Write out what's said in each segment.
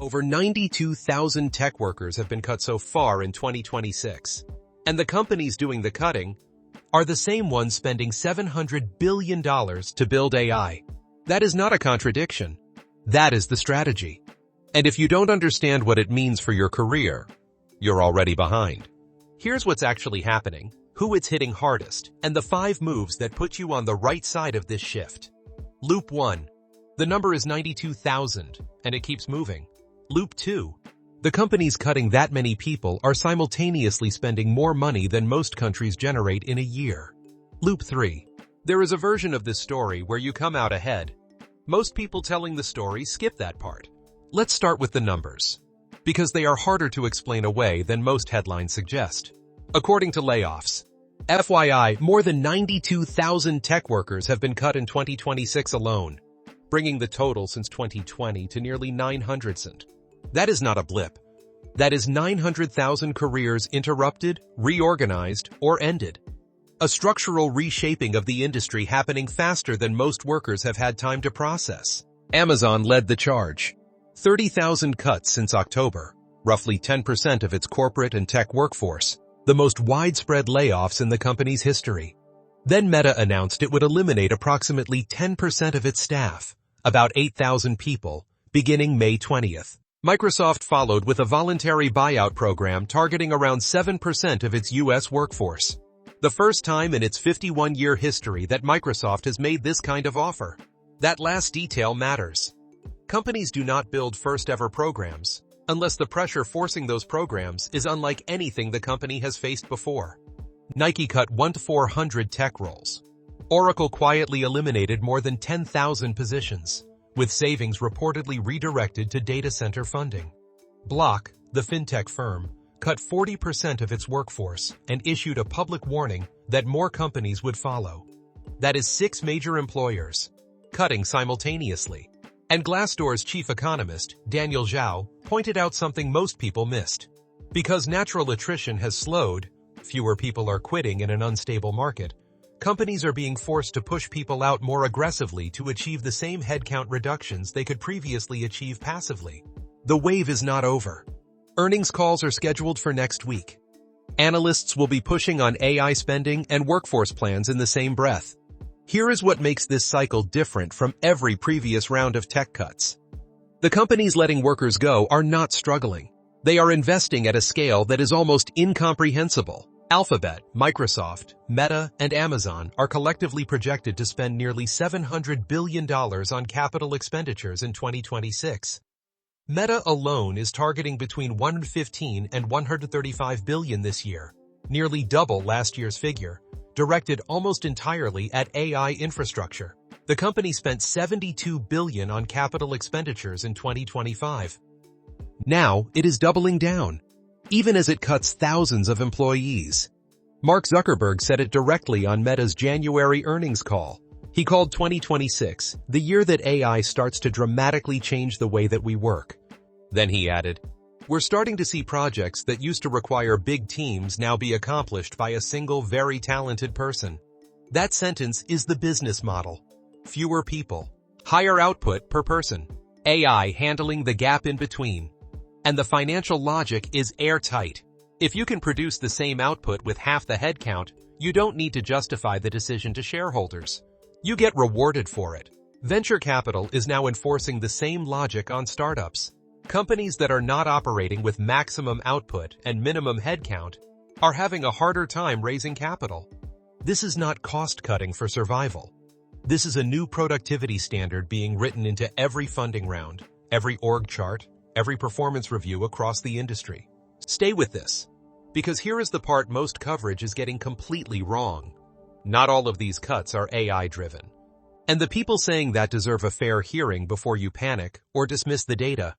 Over 92,000 tech workers have been cut so far in 2026. And the companies doing the cutting are the same ones spending $700 billion to build AI. That is not a contradiction. That is the strategy. And if you don't understand what it means for your career, you're already behind. Here's what's actually happening, who it's hitting hardest, and the 5 moves that put you on the right side of this shift. Loop 1. The number is 92,000, and it keeps moving. Loop 2. The companies cutting that many people are simultaneously spending more money than most countries generate in a year. Loop 3. There is a version of this story where you come out ahead. Most people telling the story skip that part. Let's start with the numbers, because they are harder to explain away than most headlines suggest. According to Layoffs, FYI, more than 92,000 tech workers have been cut in 2026 alone, bringing the total since 2020 to nearly 900,000. That is not a blip. That is 900,000 careers interrupted, reorganized, or ended. A structural reshaping of the industry happening faster than most workers have had time to process. Amazon led the charge. 30,000 cuts since October, roughly 10% of its corporate and tech workforce, the most widespread layoffs in the company's history. Then Meta announced it would eliminate approximately 10% of its staff, about 8,000 people, beginning May 20th. Microsoft followed with a voluntary buyout program targeting around 7% of its U.S. workforce. The first time in its 51-year history that Microsoft has made this kind of offer. That last detail matters. Companies do not build first-ever programs unless the pressure forcing those programs is unlike anything the company has faced before. Nike cut 1-400 tech roles. Oracle quietly eliminated more than 10,000 positions, with savings reportedly redirected to data center funding. Block, the fintech firm, cut 40% of its workforce and issued a public warning that more companies would follow. That is 6 major employers, cutting simultaneously. And Glassdoor's chief economist, Daniel Zhao, pointed out something most people missed. Because natural attrition has slowed, fewer people are quitting in an unstable market, companies are being forced to push people out more aggressively to achieve the same headcount reductions they could previously achieve passively. The wave is not over. Earnings calls are scheduled for next week. Analysts will be pushing on AI spending and workforce plans in the same breath. Here is what makes this cycle different from every previous round of tech cuts. The companies letting workers go are not struggling. They are investing at a scale that is almost incomprehensible. Alphabet, Microsoft, Meta, and Amazon are collectively projected to spend nearly $700 billion on capital expenditures in 2026. Meta alone is targeting between $115 and $135 billion this year, nearly double last year's figure, directed almost entirely at AI infrastructure. The company spent $72 billion on capital expenditures in 2025. Now, it is doubling down, even as it cuts thousands of employees. Mark Zuckerberg said it directly on Meta's January earnings call. He called 2026 the year that AI starts to dramatically change the way that we work. Then he added, "We're starting to see projects that used to require big teams now be accomplished by a single very talented person." That sentence is the business model. Fewer people, higher output per person, AI handling the gap in between. And the financial logic is airtight. If you can produce the same output with half the headcount, you don't need to justify the decision to shareholders. You get rewarded for it. Venture capital is now enforcing the same logic on startups. Companies that are not operating with maximum output and minimum headcount are having a harder time raising capital. This is not cost-cutting for survival. This is a new productivity standard being written into every funding round, every org chart, every performance review across the industry. Stay with this, because here is the part most coverage is getting completely wrong. Not all of these cuts are AI-driven. And the people saying that deserve a fair hearing before you panic or dismiss the data.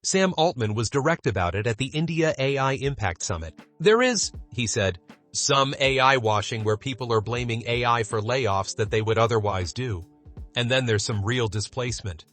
Sam Altman was direct about it at the India AI Impact Summit. "There is," he said, "some AI washing where people are blaming AI for layoffs that they would otherwise do. And then there's some real displacement.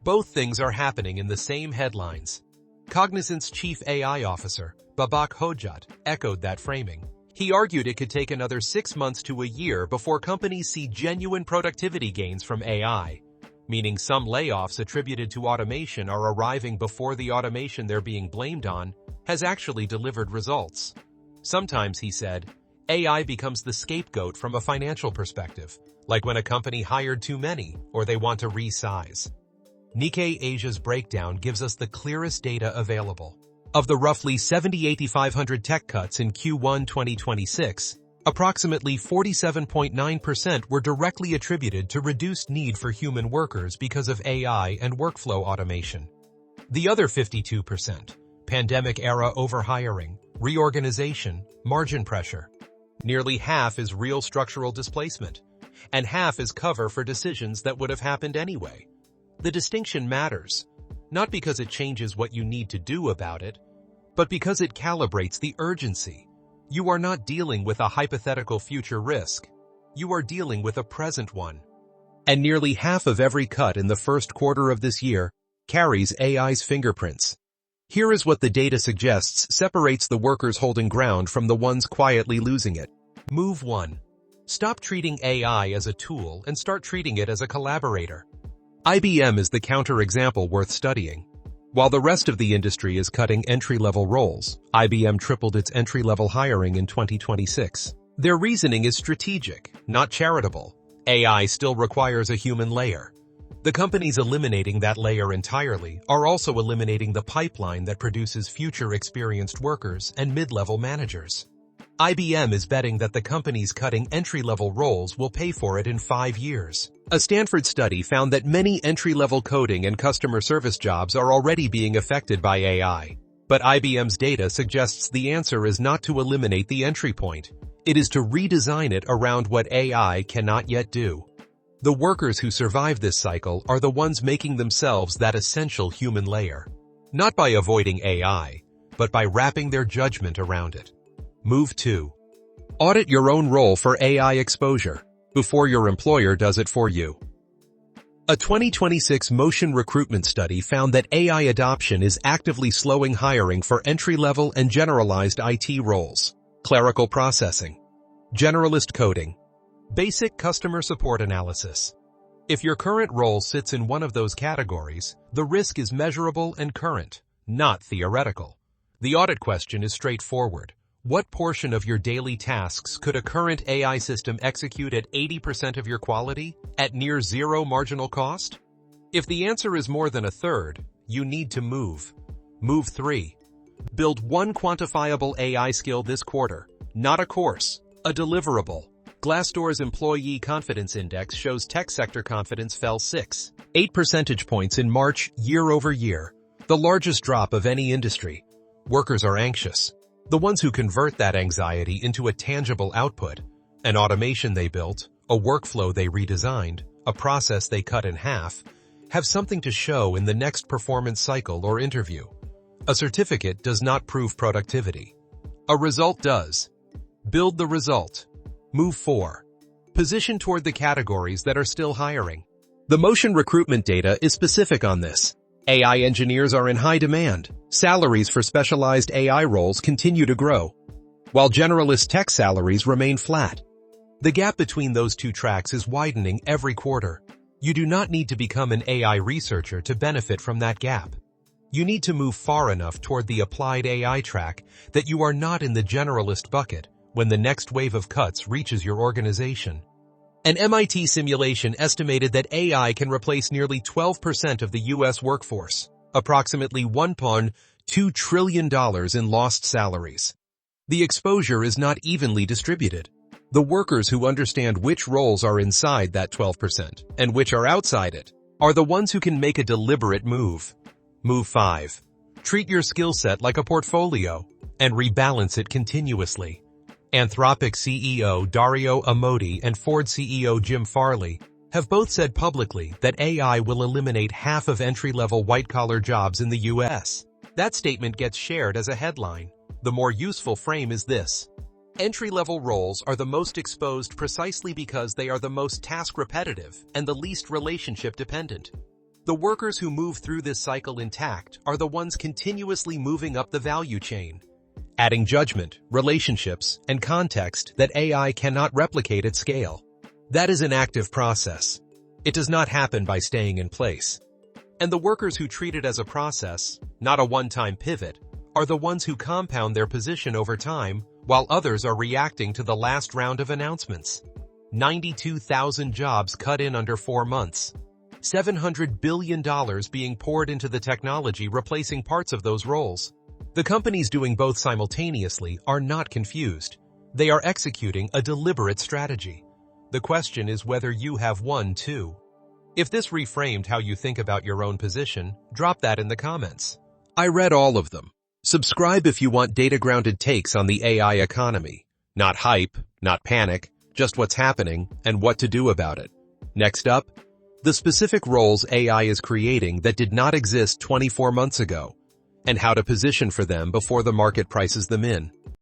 Both things are happening in the same headlines." Cognizant's chief AI officer, Babak Hojat, echoed that framing. He argued it could take another 6 months to a year before companies see genuine productivity gains from AI. meaning some layoffs attributed to automation are arriving before the automation they're being blamed on has actually delivered results. Sometimes, he said, AI becomes the scapegoat from a financial perspective, like when a company hired too many or they want to resize. Nikkei Asia's breakdown gives us the clearest data available. Of the roughly 8,500 tech cuts in Q1 2026, approximately 47.9% were directly attributed to reduced need for human workers because of AI and workflow automation. The other 52%, pandemic-era overhiring, reorganization, margin pressure. Nearly half is real structural displacement, and half is cover for decisions that would have happened anyway. The distinction matters, not because it changes what you need to do about it, but because it calibrates the urgency. You are not dealing with a hypothetical future risk. You are dealing with a present one. And nearly half of every cut in the first quarter of this year carries AI's fingerprints. Here is what the data suggests separates the workers holding ground from the ones quietly losing it. Move 1. Stop treating AI as a tool and start treating it as a collaborator. IBM is the counterexample worth studying. While the rest of the industry is cutting entry-level roles, IBM tripled its entry-level hiring in 2026. Their reasoning is strategic, not charitable. AI still requires a human layer. The companies eliminating that layer entirely are also eliminating the pipeline that produces future experienced workers and mid-level managers. IBM is betting that the companies cutting entry-level roles will pay for it in 5 years. A Stanford study found that many entry-level coding and customer service jobs are already being affected by AI. But IBM's data suggests the answer is not to eliminate the entry point. It is to redesign it around what AI cannot yet do. The workers who survive this cycle are the ones making themselves that essential human layer. Not by avoiding AI, but by wrapping their judgment around it. Move 2. Audit your own role for AI exposure before your employer does it for you. A 2026 Motion recruitment study found that AI adoption is actively slowing hiring for entry-level and generalized IT roles, clerical processing, generalist coding, basic customer support analysis. If your current role sits in one of those categories, the risk is measurable and current, not theoretical. The audit question is straightforward. What portion of your daily tasks could a current AI system execute at 80% of your quality, at near zero marginal cost? If the answer is more than a third, you need to move. Move 3. Build one quantifiable AI skill this quarter, not a course, a deliverable. Glassdoor's Employee Confidence Index shows tech sector confidence fell 6.8 percentage points in March year over year, the largest drop of any industry. Workers are anxious. The ones who convert that anxiety into a tangible output, an automation they built, a workflow they redesigned, a process they cut in half, have something to show in the next performance cycle or interview. A certificate does not prove productivity. A result does. Build the result. Move 4. Position toward the categories that are still hiring. The Motion recruitment data is specific on this. AI engineers are in high demand. Salaries for specialized AI roles continue to grow, while generalist tech salaries remain flat. The gap between those two tracks is widening every quarter. You do not need to become an AI researcher to benefit from that gap. You need to move far enough toward the applied AI track that you are not in the generalist bucket when the next wave of cuts reaches your organization. An MIT simulation estimated that AI can replace nearly 12% of the U.S. workforce, approximately $1.2 trillion in lost salaries. The exposure is not evenly distributed. The workers who understand which roles are inside that 12% and which are outside it are the ones who can make a deliberate move. Move 5. Treat your skill set like a portfolio and rebalance it continuously. Anthropic CEO Dario Amodei and Ford CEO Jim Farley have both said publicly that AI will eliminate half of entry-level white-collar jobs in the U.S. That statement gets shared as a headline. The more useful frame is this. Entry-level roles are the most exposed precisely because they are the most task-repetitive and the least relationship-dependent. The workers who move through this cycle intact are the ones continuously moving up the value chain, adding judgment, relationships, and context that AI cannot replicate at scale. That is an active process. It does not happen by staying in place. And the workers who treat it as a process, not a one-time pivot, are the ones who compound their position over time, while others are reacting to the last round of announcements. 92,000 jobs cut in under 4 months. $700 billion being poured into the technology replacing parts of those roles. The companies doing both simultaneously are not confused. They are executing a deliberate strategy. The question is whether you have one too. If this reframed how you think about your own position, drop that in the comments. I read all of them. Subscribe if you want data-grounded takes on the AI economy. Not hype, not panic, just what's happening and what to do about it. Next up, the specific roles AI is creating that did not exist 24 months ago, and how to position for them before the market prices them in.